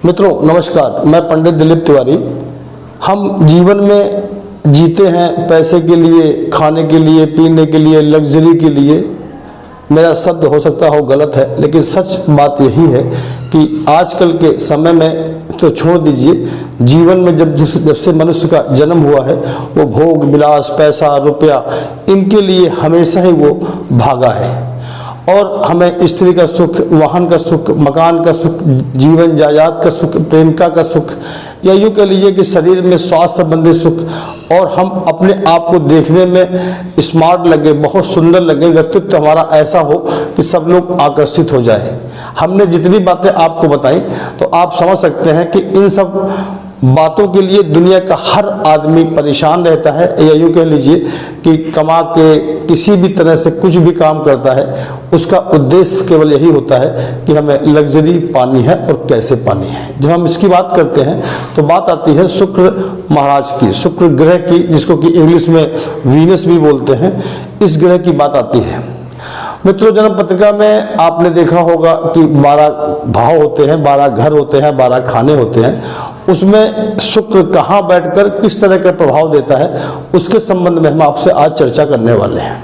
मित्रों नमस्कार, मैं पंडित दिलीप तिवारी। हम जीवन में जीते हैं पैसे के लिए, खाने के लिए, पीने के लिए, लग्जरी के लिए। मेरा शब्द हो सकता हो गलत है, लेकिन सच बात यही है कि आजकल के समय में तो छोड़ दीजिए, जीवन में जब से मनुष्य का जन्म हुआ है वो भोग विलास, पैसा, रुपया, इनके लिए हमेशा ही वो भागा है। और हमें स्त्री का सुख, वाहन का सुख, मकान का सुख, जीवन जायदाद का सुख, प्रेमिका का सुख, या यूँ कह लीजिए कि शरीर में स्वास्थ्य संबंधी सुख, और हम अपने आप को देखने में स्मार्ट लगे, बहुत सुंदर लगे, व्यक्तित्व हमारा ऐसा हो कि सब लोग आकर्षित हो जाए। हमने जितनी बातें आपको बताई तो आप समझ सकते हैं कि इन सब बातों के लिए दुनिया का हर आदमी परेशान रहता है, या यूँ कह लीजिए कि कमा के किसी भी तरह से कुछ भी काम करता है, उसका उद्देश्य केवल यही होता है कि हमें लग्जरी पानी है और कैसे पानी है। जब हम इसकी बात करते हैं तो बात आती है शुक्र महाराज की, शुक्र ग्रह की, जिसको कि इंग्लिश में वीनस भी बोलते हैं। इस ग्रह की बात आती है। मित्रों, जन्म पत्रिका में आपने देखा होगा कि 12 भाव होते हैं, 12 घर होते हैं, 12 खाने होते हैं। उसमें शुक्र कहाँ बैठकर किस तरह का प्रभाव देता है, उसके संबंध में हम आपसे आज चर्चा करने वाले हैं।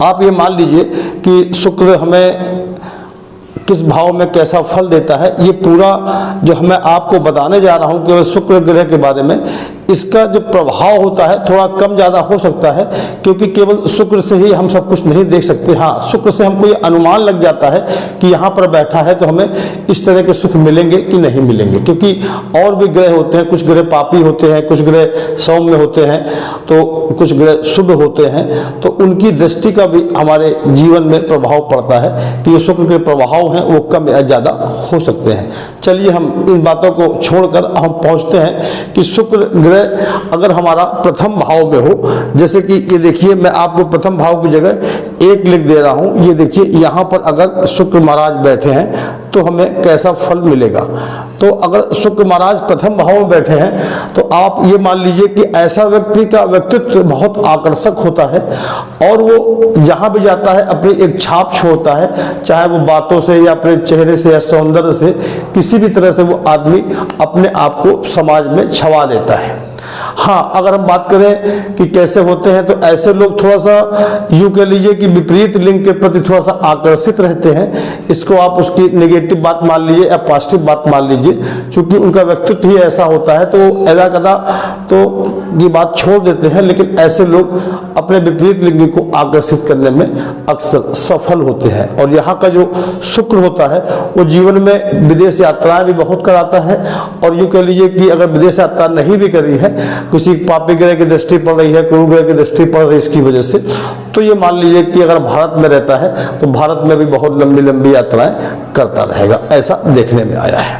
आप ये मान लीजिए कि शुक्र हमें किस भाव में कैसा फल देता है, ये पूरा जो मैं आपको बताने जा रहा हूँ केवल शुक्र ग्रह के बारे में, इसका जो प्रभाव होता है थोड़ा कम ज़्यादा हो सकता है, क्योंकि केवल शुक्र से ही हम सब कुछ नहीं देख सकते। हाँ, शुक्र से हमको ये अनुमान लग जाता है कि यहाँ पर बैठा है तो हमें इस तरह के सुख मिलेंगे कि नहीं मिलेंगे, क्योंकि और भी ग्रह होते हैं, कुछ ग्रह पापी होते हैं, कुछ ग्रह सौम्य होते हैं, तो कुछ ग्रह शुभ होते हैं, तो उनकी दृष्टि का भी हमारे जीवन में प्रभाव पड़ता है कि ये शुक्र के प्रभाव हैं वो कम या ज़्यादा हो सकते हैं। चलिए हम इन बातों को छोड़कर हम पहुँचते हैं कि शुक्र ग्रह अगर हमारा प्रथम भाव में हो, जैसे कि ये देखिए, मैं आपको प्रथम भाव की जगह 1 लिख दे रहा हूँ। ये देखिए, यहाँ पर अगर शुक्र महाराज बैठे हैं तो हमें कैसा फल मिलेगा। तो अगर शुक्र महाराज प्रथम भाव में बैठे हैं तो आप ये मान लीजिए कि ऐसा व्यक्ति का व्यक्तित्व बहुत आकर्षक होता है, और वो जहाँ भी जाता है अपनी एक छाप छोड़ता है, चाहे वो बातों से या अपने चेहरे से या सौंदर्य से, किसी भी तरह से वो आदमी अपने आप को समाज में छवा देता है। हाँ, अगर हम बात करें कि कैसे होते हैं, तो ऐसे लोग थोड़ा सा यूँ कह लीजिए कि विपरीत लिंग के प्रति थोड़ा सा आकर्षित रहते हैं। इसको आप उसकी नेगेटिव बात मान लीजिए या पॉजिटिव बात मान लीजिए, क्योंकि उनका व्यक्तित्व ही ऐसा होता है, तो ऐसा कदा तो ये बात छोड़ देते हैं। लेकिन ऐसे लोग अपने विपरीत लिंग को आकर्षित करने में अक्सर सफल होते हैं। और यहाँ का जो शुक्र होता है वो जीवन में विदेश यात्राएं भी बहुत कराता है, और यूँ कह लीजिए कि अगर विदेश यात्रा नहीं भी करी है, किसी पापी ग्रह की दृष्टि पड़ रही है, क्रूर ग्रह की दृष्टि पड़ रही है इसकी वजह से, तो ये मान लीजिए कि अगर भारत में रहता है तो भारत में भी बहुत लंबी लंबी यात्राएं करता रहेगा, ऐसा देखने में आया है।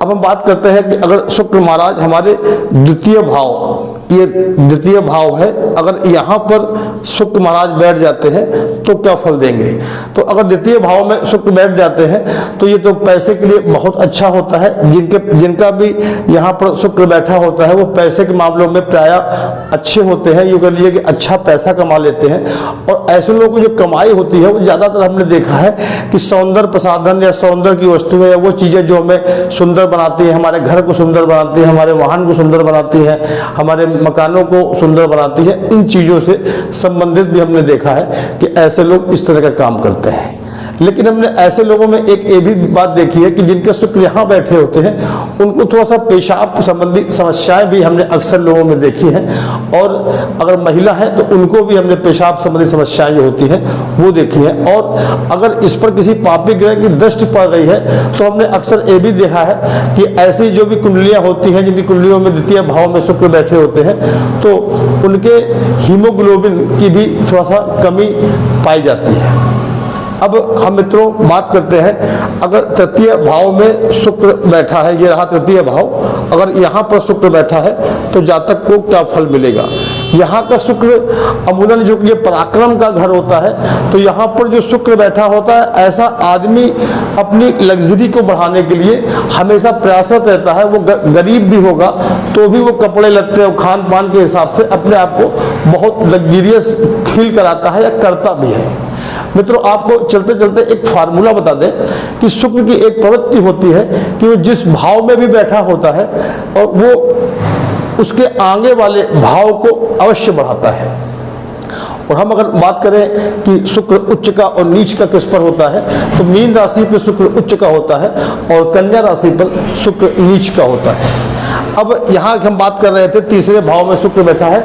अब हम बात करते हैं कि अगर शुक्र महाराज हमारे द्वितीय भाव, ये द्वितीय भाव है, अगर यहाँ पर शुक्र महाराज बैठ जाते हैं तो क्या फल देंगे। तो अगर द्वितीय भाव में शुक्र बैठ जाते हैं तो ये तो पैसे के लिए बहुत अच्छा होता है। जिनका भी यहाँ पर शुक्र बैठा होता है वो पैसे के मामलों में प्रायः अच्छे होते हैं, यूँ कह लीजिए कि अच्छा पैसा कमा लेते हैं। और ऐसे लोगों की जो कमाई होती है वो ज़्यादातर हमने देखा है कि सौंदर्य प्रसाधन या सौंदर्य की वस्तुएं या वो चीज़ें जो हमें सुंदर बनाती है, हमारे घर को सुंदर बनाती है, हमारे वाहन को सुंदर बनाती है, हमारे मकानों को सुंदर बनाती है, इन चीज़ों से संबंधित भी हमने देखा है कि ऐसे लोग इस तरह का काम करते हैं। लेकिन हमने ऐसे लोगों में एक ये भी बात देखी है कि जिनके शुक्र यहाँ बैठे होते हैं उनको थोड़ा सा पेशाब संबंधी समस्याएं भी हमने अक्सर लोगों में देखी हैं, और अगर महिला है तो उनको भी हमने पेशाब संबंधी समस्याएं जो होती हैं वो देखी हैं। और अगर इस पर किसी पापी ग्रह की दृष्टि पड़ रही है तो हमने अक्सर ये भी देखा है कि ऐसी जो भी कुंडलियाँ होती हैं, जिनकी कुंडलियों में द्वितीय भाव में शुक्र बैठे होते हैं, तो उनके हीमोग्लोबिन की भी थोड़ा सा कमी पाई जाती है। अब हम मित्रों बात करते हैं, अगर तृतीय भाव में शुक्र बैठा है, ये रहा तृतीय भाव, अगर यहाँ पर शुक्र बैठा है तो जातक को क्या फल मिलेगा। यहाँ का शुक्र अमूमन जो ये पराक्रम का घर होता है, तो यहाँ पर जो शुक्र बैठा होता है, ऐसा आदमी अपनी लग्जरी को बढ़ाने के लिए हमेशा प्रयासरत रहता है। वो गरीब भी होगा तो भी वो कपड़े लत्ते और खान पान के हिसाब से अपने आप को बहुत लग्जरियस फील कराता है या करता भी है। मित्रों, आपको चलते चलते एक फार्मूला बता दें कि शुक्र की एक प्रवृत्ति होती है कि वो जिस भाव में भी बैठा होता है और वो उसके आगे वाले भाव को अवश्य बढ़ाता है। और हम अगर बात करें कि शुक्र उच्च का और नीच का किस पर होता है, तो मीन राशि पर शुक्र उच्च का होता है और कन्या राशि पर शुक्र नीच का होता है। अब यहाँ हम बात कर रहे थे तीसरे भाव में शुक्र बैठा है,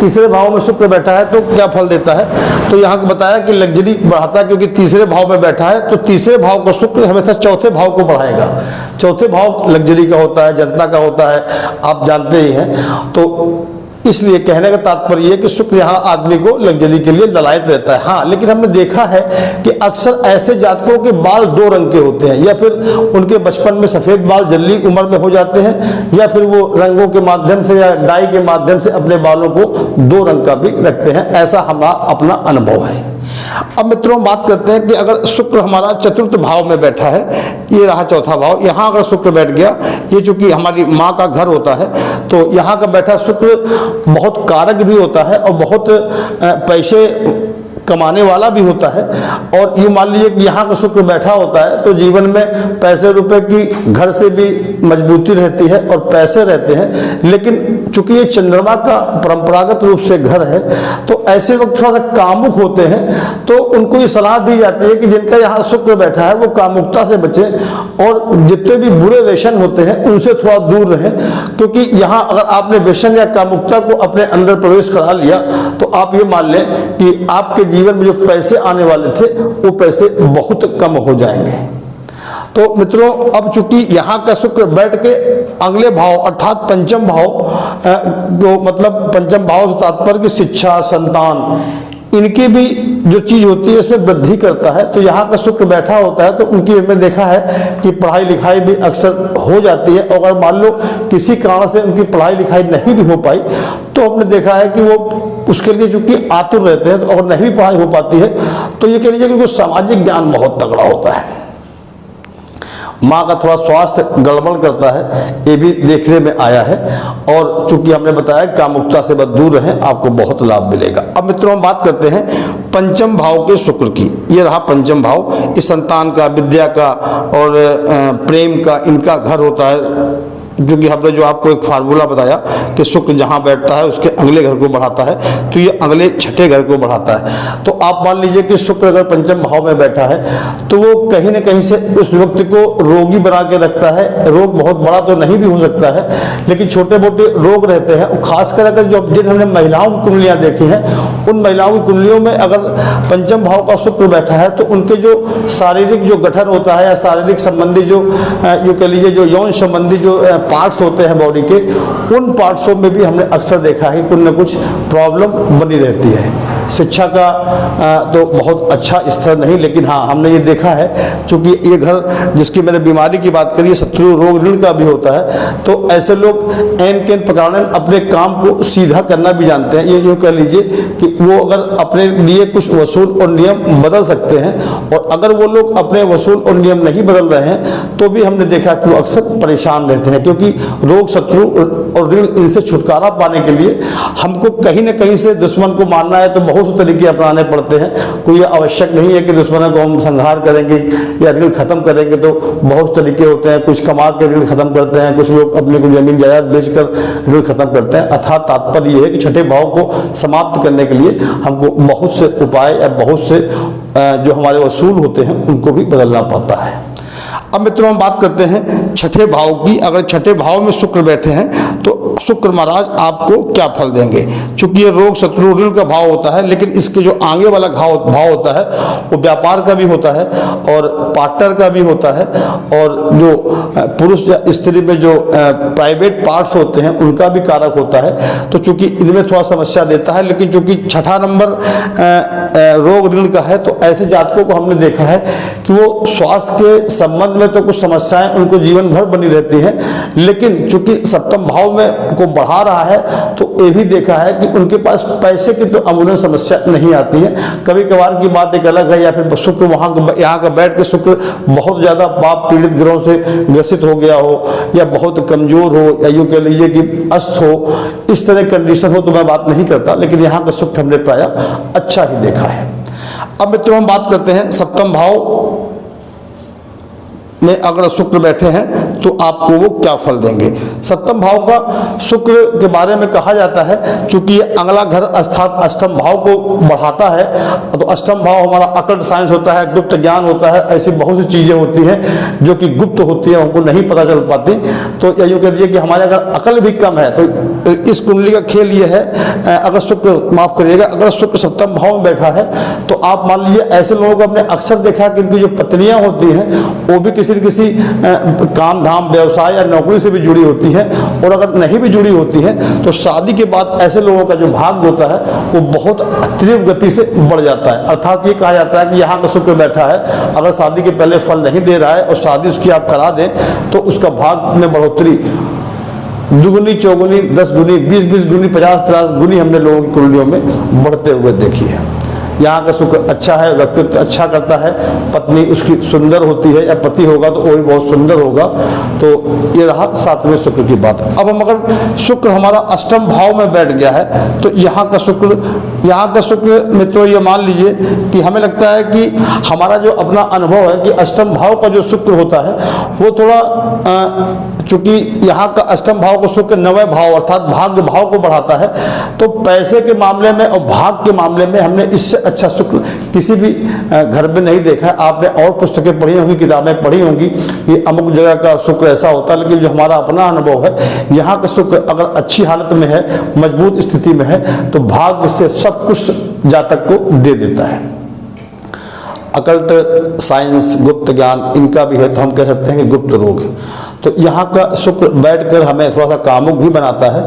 तीसरे भाव में शुक्र बैठा है तो क्या फल देता है, तो यहाँ बताया कि लग्जरी बढ़ाता है, क्योंकि तीसरे भाव में बैठा है तो तीसरे भाव का शुक्र हमेशा चौथे भाव को बढ़ाएगा। चौथे भाव लग्जरी का होता है, जनता का होता है, आप जानते ही हैं। तो इसलिए कहने का तात्पर्य है कि शुक्र यहाँ आदमी को लग्जरी के लिए ललायत रहता है। हाँ, लेकिन हमने देखा है कि अक्सर ऐसे जातकों के बाल दो रंग के होते हैं, या फिर उनके बचपन में सफ़ेद बाल जल्दी उम्र में हो जाते हैं, या फिर वो रंगों के माध्यम से या डाई के माध्यम से अपने बालों को दो रंग का भी रखते हैं। ऐसा हमारा अपना अनुभव है। अब मित्रों बात करते हैं कि अगर शुक्र हमारा चतुर्थ भाव में बैठा है, ये रहा चौथा भाव, यहाँ अगर शुक्र बैठ गया, ये चूंकि हमारी माँ का घर होता है, तो यहाँ का बैठा शुक्र बहुत कारक भी होता है और बहुत पैसे कमाने वाला भी होता है। और ये मान लीजिए कि यहाँ का शुक्र बैठा होता है तो जीवन में पैसे रुपए की घर से भी मजबूती रहती है और पैसे रहते हैं। लेकिन चूंकि ये चंद्रमा का परंपरागत रूप से घर है, तो ऐसे वक्त थोड़ा सा कामुक होते हैं, तो उनको ये सलाह दी जाती है कि जिनका यहाँ शुक्र बैठा है वो कामुकता से बचें और जितने भी बुरे व्यसन होते हैं उनसे थोड़ा दूर रहें। क्योंकि यहाँ अगर आपने व्यसन या कामुकता को अपने अंदर प्रवेश करा लिया तो आप ये मान लें कि आपके जीवन में जो पैसे आने वाले थे वो पैसे बहुत कम हो जाएंगे। तो मित्रों अब चूंकि यहाँ का शुक्र बैठ के अगले भाव अर्थात पंचम भाव जो मतलब पंचम भाव से तात्पर्य की शिक्षा, संतान, इनकी भी जो चीज होती है इसमें वृद्धि करता है। तो यहाँ का शुक्र बैठा होता है तो उनकी में देखा है कि पढ़ाई लिखाई भी अक्सर हो जाती है। और अगर मान लो किसी कारण से उनकी पढ़ाई लिखाई नहीं भी हो पाई तो हमने देखा है कि वो उसके लिए चूंकि आतुर रहते हैं, तो अगर नहीं भी पढ़ाई हो पाती है तो ये कह लीजिए कि उनको सामाजिक ज्ञान बहुत तगड़ा होता है। माँ का थोड़ा स्वास्थ्य गड़बड़ करता है, ये भी देखने में आया है। और चूंकि हमने बताया कामुकता से बस दूर रहें, आपको बहुत लाभ मिलेगा। अब मित्रों हम बात करते हैं पंचम भाव के शुक्र की। ये रहा पंचम भाव, इस संतान का, विद्या का और प्रेम का इनका घर होता है। क्योंकि हमने जो आपको एक फार्मूला बताया कि शुक्र जहाँ बैठता है उसके अगले घर को बढ़ाता है, तो ये अगले छठे घर को बढ़ाता है। तो आप मान लीजिए कि शुक्र अगर पंचम भाव में बैठा है तो वो कहीं ना कहीं से उस व्यक्ति को रोगी बना के रखता है। रोग बहुत बड़ा तो नहीं भी हो सकता है, लेकिन छोटे मोटे रोग रहते हैं। और खासकर अगर जो जिन हमने महिलाओं की कुंडलियाँ देखी हैं, उन महिलाओं की कुंडलियों में अगर पंचम भाव का शुक्र बैठा है तो उनके जो शारीरिक जो गठन होता है या शारीरिक संबंधी जो यूँ कह लीजिए जो यौन संबंधी जो पार्ट्स होते हैं बॉडी के, उन पार्ट्सों में भी हमने अक्सर देखा है कि कुछ न कुछ प्रॉब्लम बनी रहती है। शिक्षा का तो बहुत अच्छा स्तर नहीं, लेकिन हाँ हमने ये देखा है चूँकि ये घर जिसकी मैंने बीमारी की बात करी, शत्रु रोग ऋण का भी होता है, तो ऐसे लोग एन केन प्रकार अपने काम को सीधा करना भी जानते हैं। ये यूँ कह लीजिए कि वो अगर अपने लिए कुछ वसूल और नियम बदल सकते हैं, और अगर वो लोग अपने वसूल और नियम नहीं बदल रहे हैं तो भी हमने देखा कि वो अक्सर परेशान रहते हैं। क्योंकि रोग, शत्रु और ऋण इनसे छुटकारा पाने के लिए हमको कहीं ना कहीं से दुश्मन को मारना है तो बहुत से तरीके अपनाने पड़ते हैं। कोई आवश्यक नहीं है कि दुश्मनों को हम संहार करेंगे या ऋण खत्म करेंगे, तो बहुत तरीके होते हैं। कुछ कमा के ऋण खत्म करते हैं, कुछ लोग अपने को जमीन जायदाद बेचकर ऋण खत्म करते हैं। अर्थात तात्पर्य यह है कि छठे भाव को समाप्त करने के लिए हमको बहुत से उपाय या बहुत से जो हमारे वसूल होते हैं उनको भी बदलना पड़ता है। अब मित्रों हम बात करते हैं छठे भाव की। अगर छठे भाव में शुक्र बैठे हैं तो शुक्र महाराज आपको क्या फल देंगे। चूंकि ये रोग, शत्रु, ऋण का भाव होता है, लेकिन इसके जो आगे वाला भाव होता है वो व्यापार का भी होता है और पार्टनर का भी होता है, और जो पुरुष या स्त्री में जो प्राइवेट पार्ट्स होते हैं उनका भी कारक होता है। तो चूंकि इनमें थोड़ा समस्या देता है, लेकिन चूंकि छठा नंबर रोग ऋण का है, तो ऐसे जातकों को हमने देखा है कि वो स्वास्थ्य के संबंध में तो कुछ समस्याएं उनको जीवन भर बनी रहती हैं, लेकिन चूंकि सप्तम भाव में को बढ़ा रहा है तो ये भी देखा है कि उनके पास पैसे की तो अमूमन समस्या नहीं आती है। कभी कभार की बात एक अलग है, या फिर शुक्र यहाँ का बैठ के शुक्र बहुत ज़्यादा पाप पीड़ित ग्रहों से ग्रसित हो गया हो, या बहुत कमजोर हो, या यूँ कह लीजिए कि अस्त हो, इस तरह कंडीशन हो तो मैं बात नहीं करता, लेकिन यहाँ का शुक्र हमने प्रायः अच्छा ही देखा है। अब मित्रों हम बात करते हैं सप्तम भाव में अगर शुक्र बैठे हैं तो आपको वो क्या फल देंगे। सप्तम भाव का शुक्र के बारे में कहा जाता है, चूंकि अगला घर अर्थात अष्टम भाव को बढ़ाता है, तो अष्टम भाव हमारा अकल्ट साइंस होता है, गुप्त ज्ञान होता है, ऐसी बहुत सी चीज़ें होती हैं जो कि गुप्त होती है, हमको नहीं पता चल पाती। तो यूँ कह दीजिए कि हमारे अगर अकल भी कम है तो इस कुंडली का खेल ये है, अगर शुक्र, माफ करिएगा, अगर शुक्र सप्तम भाव में बैठा है तो आप मान लीजिए ऐसे लोगों को हमने अक्सर देखा कि इनकी जो पत्नियां होती हैं वो भी किसी न किसी काम धाम व्यवसाय या नौकरी से भी जुड़ी होती हैं, और अगर नहीं भी जुड़ी होती हैं तो शादी के बाद ऐसे लोगों का जो भाग्य होता है वो बहुत तीव्र गति से बढ़ जाता है। अर्थात ये कहा जाता है कि यहाँ का शुक्र बैठा है, अगर शादी के पहले फल नहीं दे रहा है और शादी उसकी आप करा दें तो उसका भाग्य में बढ़ोतरी दुगुनी, चौगुनी, 10 गुनी, 20 गुनी, 50 गुनी हमने लोगों की कुंडलियों में बढ़ते हुए देखी है। यहाँ का शुक्र अच्छा है, व्यक्तित्व अच्छा करता है, पत्नी उसकी सुंदर होती है, या पति होगा तो वो भी बहुत सुंदर होगा। तो ये रहा 7वें शुक्र की बात। अब हम अगर शुक्र हमारा अष्टम भाव में बैठ गया है तो यहाँ का शुक्र मित्रों ये मान लीजिए कि हमें लगता है कि हमारा जो अपना अनुभव है कि अष्टम भाव का जो शुक्र होता है वो थोड़ा, चूंकि यहाँ का अष्टम भाव को शुक्र 9वें भाव अर्थात भाग्य भाव को बढ़ाता है, तो पैसे के मामले में और भाग्य के मामले में हमने इससे अच्छा शुक्र किसी भी घर में नहीं देखा है। आपने और पुस्तकें पढ़ी होंगी, किताबें पढ़ी होंगी कि अमुक जगह का शुक्र ऐसा होता है, लेकिन जो हमारा अपना अनुभव है, यहाँ का शुक्र अगर अच्छी हालत में है, मजबूत स्थिति में है, तो भाग्य से सब कुछ जातक को दे देता है। अकल्ट साइंस, गुप्त ज्ञान इनका भी है, तो हम कह सकते हैं कि गुप्त रोग। तो यहाँ का शुक्र बैठकर हमें थोड़ा सा कामुक भी बनाता है,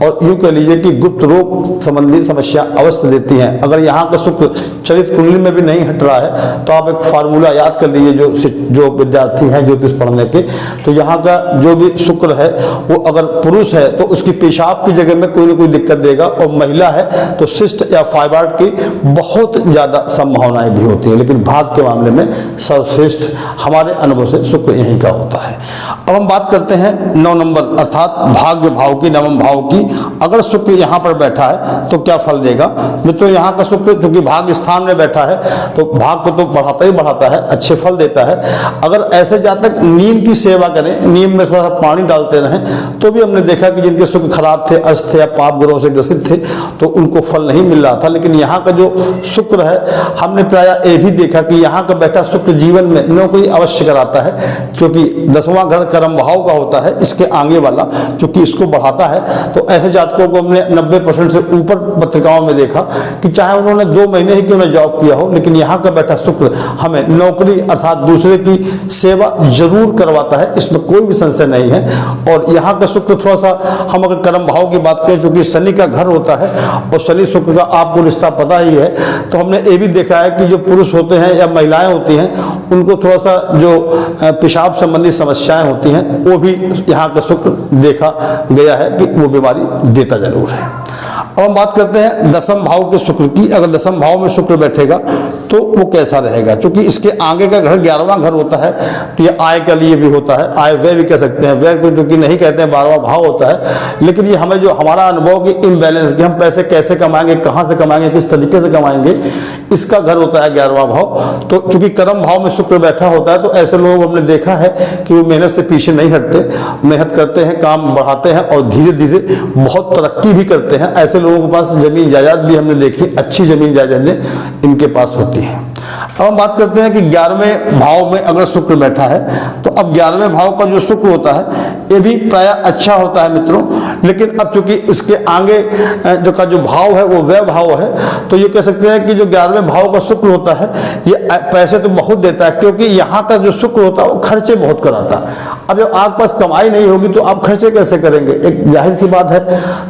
और यूँ कह लीजिए कि गुप्त रोग संबंधी समस्या अवश्य देती हैं। अगर यहाँ का शुक्र चरित कुंडली में भी नहीं हट रहा है तो आप एक फार्मूला याद कर लीजिए जो विद्यार्थी हैं ज्योतिष पढ़ने के, तो यहाँ का जो भी शुक्र है वो अगर पुरुष है तो उसकी पेशाब की जगह में कोई ना कोई दिक्कत देगा, और महिला है तो सिस्ट या फाइब्रॉइड की बहुत ज़्यादा संभावनाएं भी होती हैं, लेकिन भाग्य के मामले में सर्वश्रेष्ठ हमारे अनुभव से शुक्र यहीं का होता है। अब हम बात करते हैं 9 नंबर अर्थात भाग्य भाव की, 9वें भाव की। अगर शुक्र यहाँ पर बैठा है तो क्या फल देगा मित्रों। यहाँ का शुक्र क्योंकि भाग्य स्थान में बैठा है तो भाग्य को तो बढ़ाता ही बढ़ाता है, अच्छे फल देता है। अगर ऐसे जातक नीम की सेवा करें, नीम में थोड़ा सा पानी डालते रहें, तो भी हमने देखा कि जिनके शुक्र खराब थे, अस्त थे या पाप ग्रहों से ग्रसित थे, तो उनको फल नहीं मिल रहा था। लेकिन यहाँ का जो शुक्र है, हमने प्राय ये भी देखा कि यहाँ का बैठा शुक्र जीवन में नौकरी अवश्य कराता है, क्योंकि 10वां घर कर्म भाव का होता है, इसके आगे वाला क्योंकि इसको बढ़ाता है। तो ऐसे जातकों को हमने 90% से ऊपर पत्रिकाओं में देखा कि चाहे उन्होंने 2 महीने ही क्यों न जॉब किया हो, लेकिन यहाँ का बैठा शुक्र हमें नौकरी अर्थात दूसरे की सेवा जरूर करवाता है, इसमें कोई भी संशय नहीं है। और यहाँ का शुक्र थोड़ा सा, हम अगर कर्म भाव की बात करें, चूंकि शनि का घर होता है और शनि शुक्र का आपको रिश्ता पता ही है, तो हमने ये भी देखा है कि जो पुरुष होते हैं या महिलाएं होती हैं, उनको थोड़ा सा जो पेशाब संबंधी समस्याएं होती हैं वो भी यहाँ का शुक्र देखा गया है कि वो बीमारी देता जरूर है। अब हम बात करते हैं 10वें भाव के शुक्र की। अगर 10वें भाव में शुक्र बैठेगा तो वो कैसा रहेगा, क्योंकि इसके आगे का घर 11वां घर होता है, तो ये आय के लिए भी होता है, आय व्यय भी कह सकते हैं, व्यय को जो कि नहीं कहते हैं 12वां भाव होता है। लेकिन ये हमें जो हमारा अनुभव की इम्बैलेंस कि हम पैसे कैसे कमाएंगे, कहाँ से कमाएंगे, किस तरीके से कमाएंगे, इसका घर होता है 11वां भाव। तो चूंकि कर्म भाव में शुक्र बैठा होता है तो ऐसे लोग हमने देखा है कि वो मेहनत से पीछे नहीं हटते, मेहनत करते हैं, काम बढ़ाते हैं और धीरे धीरे बहुत तरक्की भी करते हैं। ऐसे लोगों के पास जमीन जायदाद भी हमने देखी, अच्छी जमीन जायदादें इनके पास होती हैं। अब हम बात करते हैं कि 11वें भाव में अगर शुक्र बैठा है तो अब 11वें भाव का जो शुक्र होता है ये भी प्राय अच्छा होता है मित्रों, लेकिन अब चूंकि इसके आगे जो भाव है वो व्यय भाव है, तो ये कह सकते हैं कि जो 11वें भाव का शुक्र होता है ये पैसे तो बहुत देता है, क्योंकि यहाँ का जो शुक्र होता है वो खर्चे बहुत कराता है। अब जब आपके पास कमाई नहीं होगी तो आप खर्चे कैसे करेंगे, एक जाहिर सी बात है।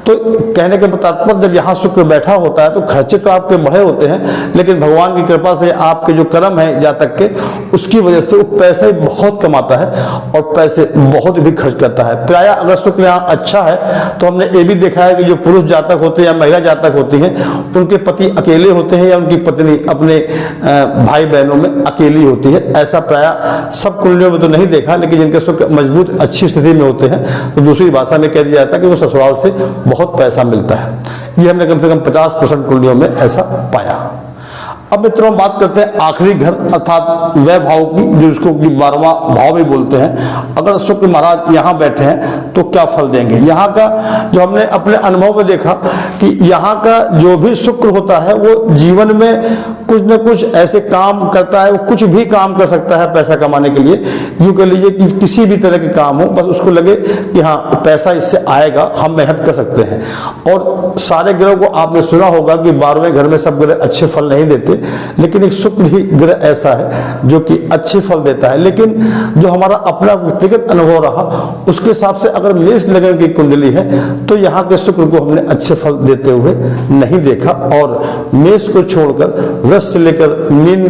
तो कहने के तात्पर्य जब यहाँ शुक्र बैठा होता है तो खर्चे तो आपके बढ़े होते हैं, लेकिन भगवान की कृपा से आपके जो कर्म है जातक के, उसकी वजह से वो पैसे बहुत कमाता है और पैसे बहुत भी खर्च करता है। प्राय अगर शुक्र यहाँ अच्छा है तो हमने ये भी देखा है कि जो पुरुष जातक होते हैं या महिला जातक होती हैं, उनके पति अकेले होते हैं या उनकी पत्नी अपने भाई बहनों में अकेली होती है। ऐसा प्राय सब कुंडलियों में तो नहीं देखा, लेकिन जिनके शुक्र मजबूत अच्छी स्थिति में होते हैं तो दूसरी भाषा में कह दिया जाता है कि वो ससुराल से बहुत पैसा मिलता है। ये हमने कम से कम 50% कुंडलियों में ऐसा पाया। अब मित्रों हम बात करते हैं आखिरी घर अर्थात वह भाव की, जो इसको 12वां भाव भी बोलते हैं। अगर शुक्र महाराज यहाँ बैठे हैं तो क्या फल देंगे। यहाँ का जो हमने अपने अनुभव में देखा कि यहाँ का जो भी शुक्र होता है वो जीवन में कुछ न कुछ ऐसे काम करता है, वो कुछ भी काम कर सकता है पैसा कमाने के लिए। यूँ कह लीजिए कि किसी भी तरह के काम हो, बस उसको लगे कि हाँ पैसा इससे आएगा, हम मेहनत कर सकते हैं। और सारे ग्रहों को आपने सुना होगा कि 12वें घर में सब ग्रह अच्छे फल नहीं देते, लेकिन एक शुक्र ही ग्रह ऐसा है जो कि अच्छे फल देता है। लेकिन जो हमारा अपना व्यक्तिगत अनुभव रहा उसके हिसाब से अगर मेष लगन की कुंडली है तो यहाँ के शुक्र को हमने अच्छे फल देते हुए नहीं देखा। और मेष को छोड़कर वृष से लेकर मीन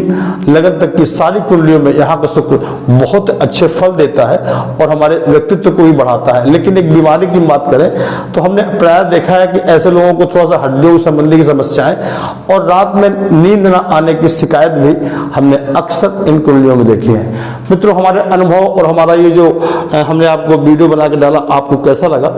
लगन तक की सारी कुंडलियों में यहाँ का शुक्र बहुत अच्छे फल देता है और हमारे व्यक्तित्व को भी बढ़ाता है। लेकिन एक बीमारी की बात करें तो हमने प्राय देखा है कि ऐसे लोगों को थोड़ा सा हड्डियों संबंधी की समस्याएं और रात में नींद न आने की शिकायत भी हमने अक्सर इन कुंडलियों में देखी है। मित्रों हमारे अनुभव और हमारा ये जो हमने आपको वीडियो बना के डाला, आपको कैसा लगा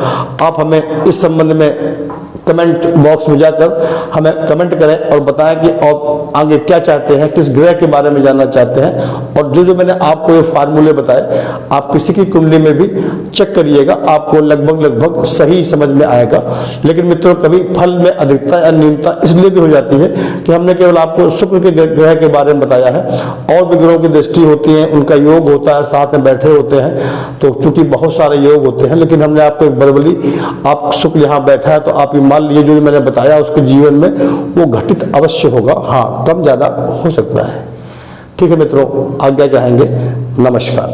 आप हमें इस संबंध में कमेंट बॉक्स में जाकर हमें कमेंट करें और बताएं कि आप आगे क्या चाहते हैं, किस ग्रह के बारे में जानना चाहते हैं। और जो मैंने आपको ये फार्मूले बताए आप किसी की कुंडली में भी चेक करिएगा, आपको लगभग सही समझ में आएगा। लेकिन मित्रों कभी फल में अधिकता या न्यूनता इसलिए भी हो जाती है कि हमने केवल आपको शुक्र के ग्रह के बारे में बताया है, और भी ग्रहों की दृष्टि होती है, उनका योग होता है, साथ में बैठे होते हैं, तो चूंकि बहुत सारे योग होते हैं। लेकिन हमने आपको एक बरबली आप शुक्र यहाँ बैठा है तो आप मान लीजिए जो मैंने बताया उसके जीवन में वो घटित अवश्य होगा, हाँ कम ज्यादा हो सकता है। ठीक है मित्रों, आज्ञा चाहेंगे, नमस्कार।